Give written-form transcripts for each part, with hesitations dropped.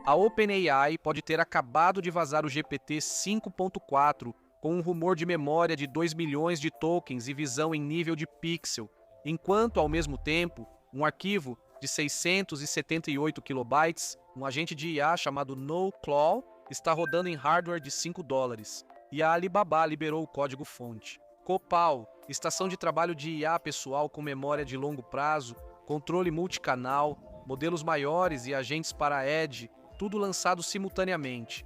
A OpenAI pode ter acabado de vazar o GPT 5.4 com um rumor de memória de 2 milhões de tokens e visão em nível de pixel, enquanto, ao mesmo tempo, um arquivo de 678 kilobytes, um agente de IA chamado NoClaw, está rodando em hardware de $5, e a Alibaba liberou o código-fonte. Copal, estação de trabalho de IA pessoal com memória de longo prazo, controle multicanal, modelos maiores e agentes para Edge, tudo lançado simultaneamente.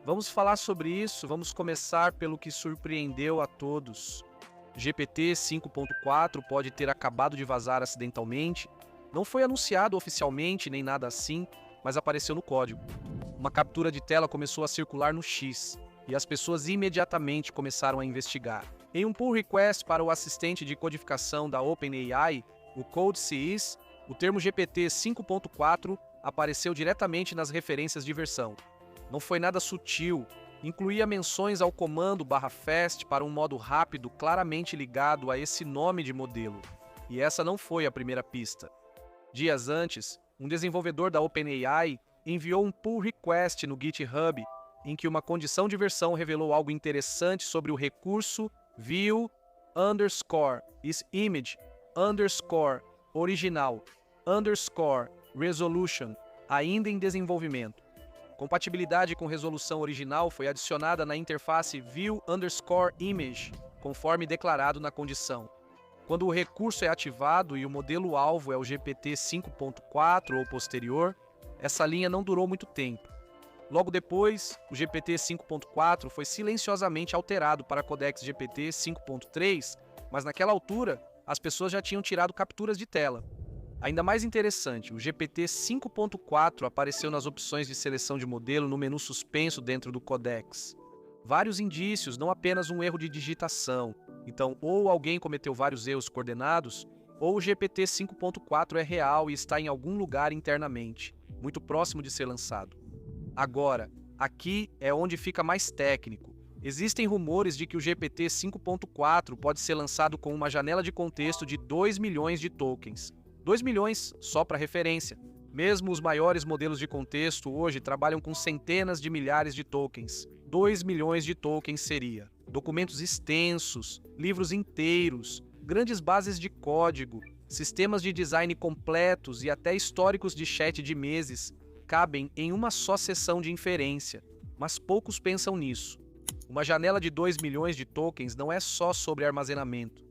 Vamos falar sobre isso, vamos começar pelo que surpreendeu a todos. GPT 5.4 pode ter acabado de vazar acidentalmente. Não foi anunciado oficialmente nem nada assim, mas apareceu no código. Uma captura de tela começou a circular no X, e as pessoas imediatamente começaram a investigar. Em um pull request para o assistente de codificação da OpenAI, o CodeCIS, o termo GPT 5.4 apareceu diretamente nas referências de versão. Não foi nada sutil, incluía menções ao comando /fast para um modo rápido claramente ligado a esse nome de modelo. E essa não foi a primeira pista. Dias antes, um desenvolvedor da OpenAI enviou um pull request no GitHub em que uma condição de versão revelou algo interessante sobre o recurso view_image_original_resolution, ainda em desenvolvimento. Compatibilidade com resolução original foi adicionada na interface view_image, conforme declarado na condição. Quando o recurso é ativado e o modelo-alvo é o GPT 5.4 ou posterior, essa linha não durou muito tempo. Logo depois, o GPT 5.4 foi silenciosamente alterado para codex GPT 5.3, mas naquela altura, as pessoas já tinham tirado capturas de tela. Ainda mais interessante, o GPT 5.4 apareceu nas opções de seleção de modelo no menu suspenso dentro do codex. Vários indícios, não apenas um erro de digitação. Então, ou alguém cometeu vários erros coordenados, ou o GPT 5.4 é real e está em algum lugar internamente, muito próximo de ser lançado. Agora, aqui é onde fica mais técnico. Existem rumores de que o GPT 5.4 pode ser lançado com uma janela de contexto de 2 milhões de tokens. 2 milhões só para referência. Mesmo os maiores modelos de contexto hoje trabalham com centenas de milhares de tokens. 2 milhões de tokens seria documentos extensos, livros inteiros, grandes bases de código, sistemas de design completos e até históricos de chat de meses cabem em uma só sessão de inferência, mas poucos pensam nisso. Uma janela de 2 milhões de tokens não é só sobre armazenamento.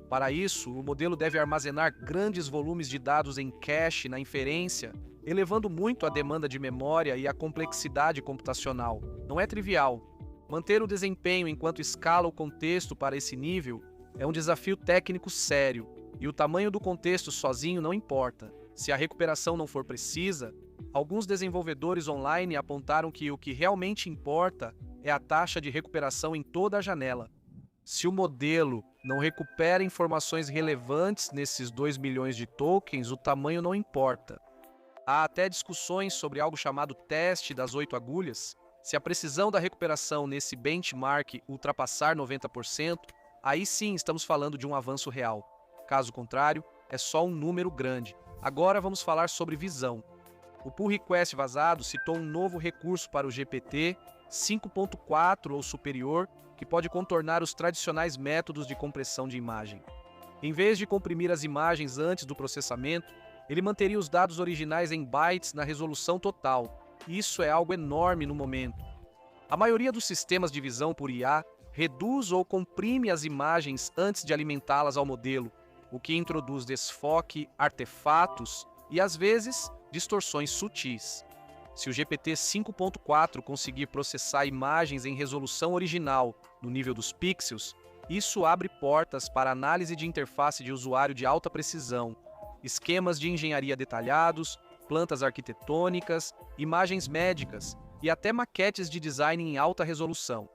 Para isso, o modelo deve armazenar grandes volumes de dados em cache na inferência, elevando muito a demanda de memória e a complexidade computacional. Não é trivial. Manter o desempenho enquanto escala o contexto para esse nível é um desafio técnico sério, e o tamanho do contexto sozinho não importa. Se a recuperação não for precisa, alguns desenvolvedores online apontaram que o que realmente importa é a taxa de recuperação em toda a janela. Se o modelo não recupera informações relevantes nesses 2 milhões de tokens, o tamanho não importa. Há até discussões sobre algo chamado teste das 8 agulhas. Se a precisão da recuperação nesse benchmark ultrapassar 90%, aí sim estamos falando de um avanço real. Caso contrário, é só um número grande. Agora vamos falar sobre visão. O pull request vazado citou um novo recurso para o GPT 5.4 ou superior, que pode contornar os tradicionais métodos de compressão de imagem. Em vez de comprimir as imagens antes do processamento, ele manteria os dados originais em bytes na resolução total. Isso é algo enorme no momento. A maioria dos sistemas de visão por IA reduz ou comprime as imagens antes de alimentá-las ao modelo, o que introduz desfoque, artefatos e, às vezes, distorções sutis. Se o GPT 5.4 conseguir processar imagens em resolução original no nível dos pixels, isso abre portas para análise de interface de usuário de alta precisão, esquemas de engenharia detalhados, plantas arquitetônicas, imagens médicas e até maquetes de design em alta resolução.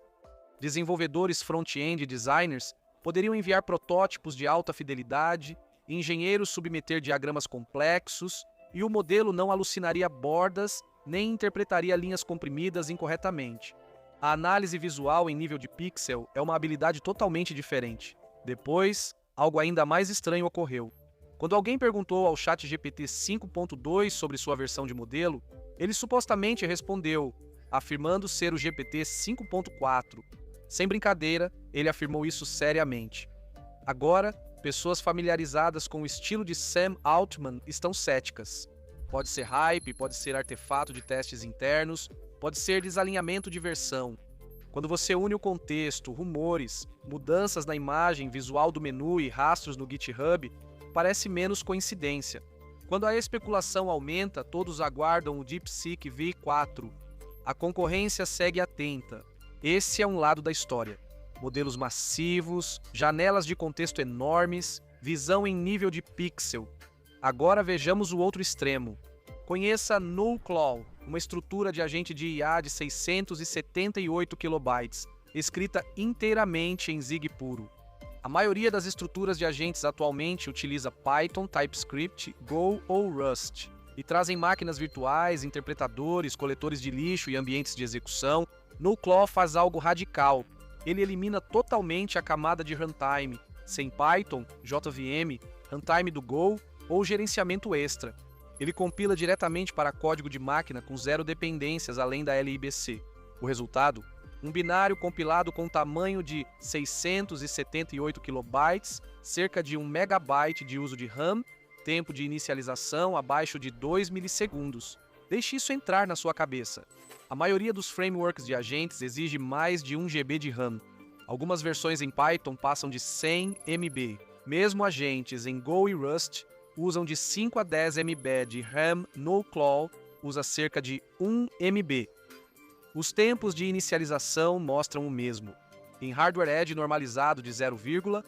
Desenvolvedores front-end e designers poderiam enviar protótipos de alta fidelidade, engenheiros submeter diagramas complexos e o modelo não alucinaria bordas nem interpretaria linhas comprimidas incorretamente. A análise visual em nível de pixel é uma habilidade totalmente diferente. Depois, algo ainda mais estranho ocorreu. Quando alguém perguntou ao ChatGPT 5.2 sobre sua versão de modelo, Ele supostamente respondeu, afirmando ser o GPT 5.4. Sem brincadeira, ele afirmou isso seriamente. Agora, pessoas familiarizadas com o estilo de Sam Altman estão céticas. Pode ser hype, pode ser artefato de testes internos, pode ser desalinhamento de versão. Quando você une o contexto, rumores, mudanças na imagem visual do menu e rastros no GitHub, parece menos coincidência. Quando a especulação aumenta, todos aguardam o DeepSeek V4. A concorrência segue atenta. Esse é um lado da história. Modelos massivos, janelas de contexto enormes, visão em nível de pixel. Agora vejamos o outro extremo. Conheça NullClaw, uma estrutura de agente de IA de 678 KB, escrita inteiramente em Zig puro. A maioria das estruturas de agentes atualmente utiliza Python, TypeScript, Go ou Rust, e trazem máquinas virtuais, interpretadores, coletores de lixo e ambientes de execução. NullClaw faz algo radical. Ele elimina totalmente a camada de runtime, sem Python, JVM, runtime do Go ou gerenciamento extra. Ele compila diretamente para código de máquina com zero dependências além da libc. O resultado? Um binário compilado com tamanho de 678 KB, cerca de 1 MB de uso de RAM, tempo de inicialização abaixo de 2 milissegundos. Deixe isso entrar na sua cabeça. A maioria dos frameworks de agentes exige mais de 1 GB de RAM. Algumas versões em Python passam de 100 MB. Mesmo agentes em Go e Rust usam de 5 a 10 MB de RAM. NullClaw usa cerca de 1 MB. Os tempos de inicialização mostram o mesmo. Em hardware edge normalizado de 0,8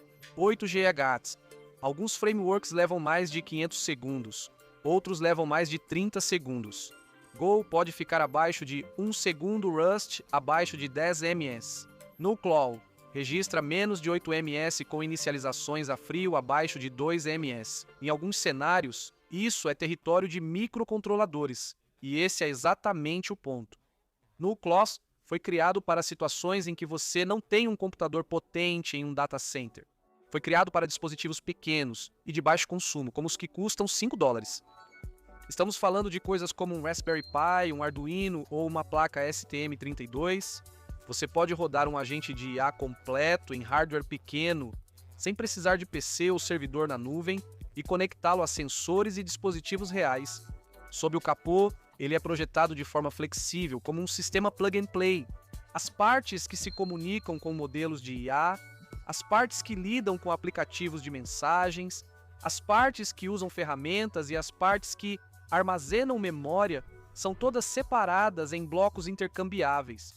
GHz, alguns frameworks levam mais de 500 segundos, outros levam mais de 30 segundos. Go pode ficar abaixo de 1 segundo, Rust abaixo de 10 ms. NullClaw registra menos de 8 ms com inicializações a frio abaixo de 2 ms. Em alguns cenários, isso é território de microcontroladores, e esse é exatamente o ponto. NullClaw foi criado para situações em que você não tem um computador potente em um data center. Foi criado para dispositivos pequenos e de baixo consumo, como os que custam $5. Estamos falando de coisas como um Raspberry Pi, um Arduino ou uma placa STM32. Você pode rodar um agente de IA completo em hardware pequeno, sem precisar de PC ou servidor na nuvem, e conectá-lo a sensores e dispositivos reais. Sob o capô, ele é projetado de forma flexível, como um sistema plug-and-play. As partes que se comunicam com modelos de IA, as partes que lidam com aplicativos de mensagens, as partes que usam ferramentas e as partes que armazenam memória são todas separadas em blocos intercambiáveis.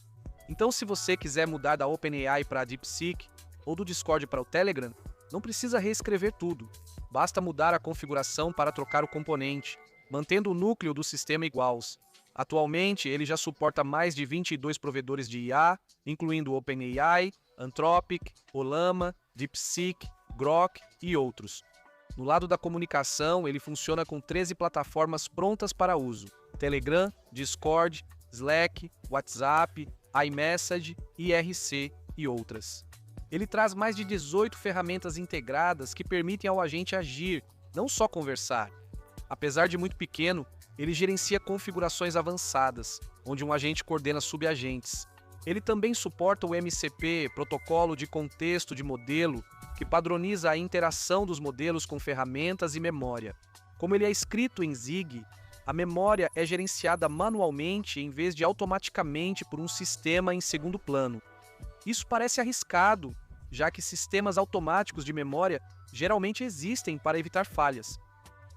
Então, se você quiser mudar da OpenAI para a DeepSeek ou do Discord para o Telegram, não precisa reescrever tudo. Basta mudar a configuração para trocar o componente, mantendo o núcleo do sistema iguais. Atualmente, ele já suporta mais de 22 provedores de IA, incluindo OpenAI, Anthropic, Ollama, DeepSeek, Grok e outros. No lado da comunicação, ele funciona com 13 plataformas prontas para uso: Telegram, Discord, Slack, WhatsApp, iMessage, IRC e outras. Ele traz mais de 18 ferramentas integradas que permitem ao agente agir, não só conversar. Apesar de muito pequeno, ele gerencia configurações avançadas, onde um agente coordena subagentes. Ele também suporta o MCP, Protocolo de Contexto de Modelo, que padroniza a interação dos modelos com ferramentas e memória. Como ele é escrito em Zig, a memória é gerenciada manualmente em vez de automaticamente por um sistema em segundo plano. Isso parece arriscado, já que sistemas automáticos de memória geralmente existem para evitar falhas.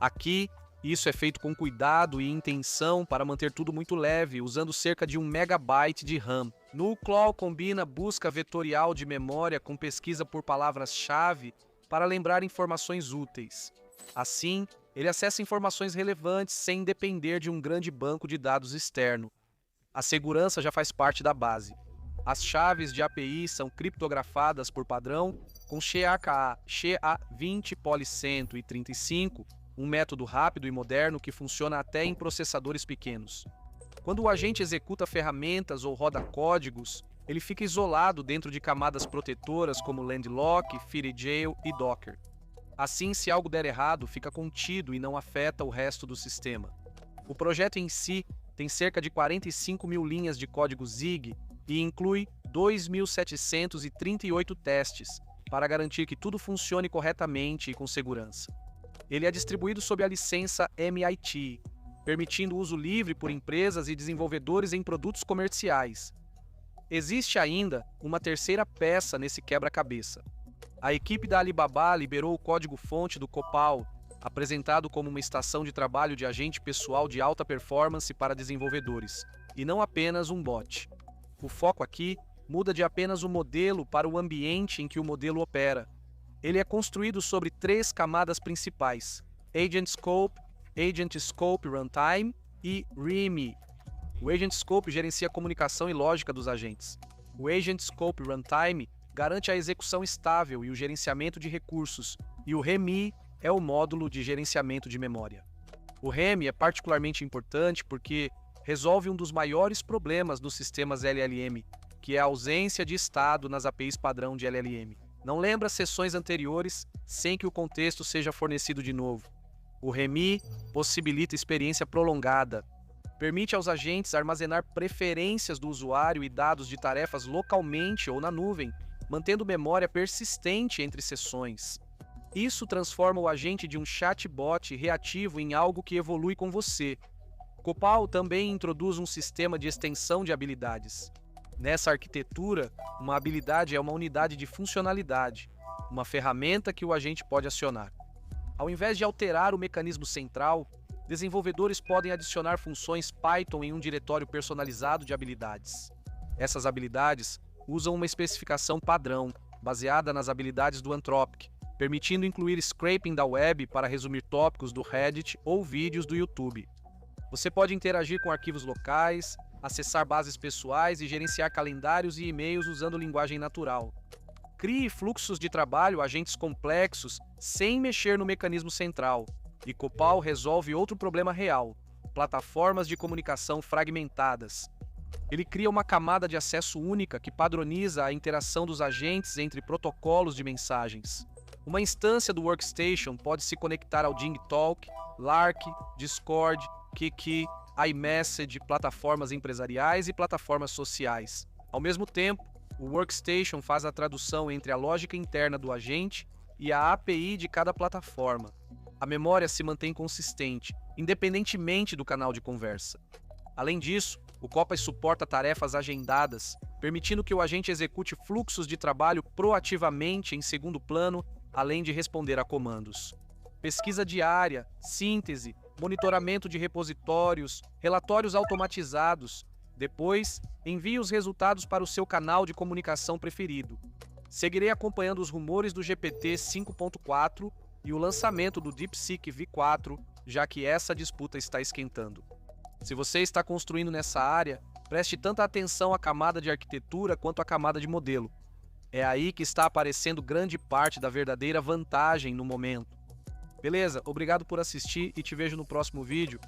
Aqui, isso é feito com cuidado e intenção para manter tudo muito leve, usando cerca de 1 MB de RAM. NullClaw combina busca vetorial de memória com pesquisa por palavras-chave para lembrar informações úteis. Assim, ele acessa informações relevantes sem depender de um grande banco de dados externo. A segurança já faz parte da base. As chaves de API são criptografadas por padrão com SHA-20 Poly 135, um método rápido e moderno que funciona até em processadores pequenos. Quando o agente executa ferramentas ou roda códigos, ele fica isolado dentro de camadas protetoras como Landlock, FreeJail e Docker. Assim, se algo der errado, fica contido e não afeta o resto do sistema. O projeto em si tem cerca de 45 mil linhas de código ZIG e inclui 2.738 testes para garantir que tudo funcione corretamente e com segurança. Ele é distribuído sob a licença MIT, permitindo o uso livre por empresas e desenvolvedores em produtos comerciais. Existe ainda uma terceira peça nesse quebra-cabeça. A equipe da Alibaba liberou o código-fonte do Copal, apresentado como uma estação de trabalho de agente pessoal de alta performance para desenvolvedores, e não apenas um bot. O foco aqui muda de apenas o modelo para o ambiente em que o modelo opera. Ele é construído sobre 3 camadas principais: Agent Scope Runtime e REMI. O Agent Scope gerencia a comunicação e lógica dos agentes. O Agent Scope Runtime garante a execução estável e o gerenciamento de recursos, e o REMI é o módulo de gerenciamento de memória. O REMI é particularmente importante porque resolve um dos maiores problemas dos sistemas LLM, que é a ausência de estado nas APIs padrão de LLM. Não lembra sessões anteriores sem que o contexto seja fornecido de novo. O REMI possibilita experiência prolongada. Permite aos agentes armazenar preferências do usuário e dados de tarefas localmente ou na nuvem, mantendo memória persistente entre sessões. Isso transforma o agente de um chatbot reativo em algo que evolui com você. Copal também introduz um sistema de extensão de habilidades. Nessa arquitetura, uma habilidade é uma unidade de funcionalidade, uma ferramenta que o agente pode acionar. Ao invés de alterar o mecanismo central, desenvolvedores podem adicionar funções Python em um diretório personalizado de habilidades. Essas habilidades usam uma especificação padrão, baseada nas habilidades do Anthropic, permitindo incluir scraping da web para resumir tópicos do Reddit ou vídeos do YouTube. Você pode interagir com arquivos locais, acessar bases pessoais e gerenciar calendários e e-mails usando linguagem natural. Crie fluxos de trabalho, agentes complexos, sem mexer no mecanismo central. E Copal resolve outro problema real: plataformas de comunicação fragmentadas. Ele cria uma camada de acesso única que padroniza a interação dos agentes entre protocolos de mensagens. Uma instância do Workstation pode se conectar ao DingTalk, Lark, Discord, Kiki, iMessage, plataformas empresariais e plataformas sociais. Ao mesmo tempo, o Workstation faz a tradução entre a lógica interna do agente e a API de cada plataforma. A memória se mantém consistente, independentemente do canal de conversa. Além disso, o Copal suporta tarefas agendadas, permitindo que o agente execute fluxos de trabalho proativamente em segundo plano, além de responder a comandos. Pesquisa diária, síntese, monitoramento de repositórios, relatórios automatizados. Depois, envie os resultados para o seu canal de comunicação preferido. Seguirei acompanhando os rumores do GPT 5.4 e o lançamento do DeepSeek V4, já que essa disputa está esquentando. Se você está construindo nessa área, preste tanta atenção à camada de arquitetura quanto à camada de modelo. É aí que está aparecendo grande parte da verdadeira vantagem no momento. Beleza? Obrigado por assistir e te vejo no próximo vídeo.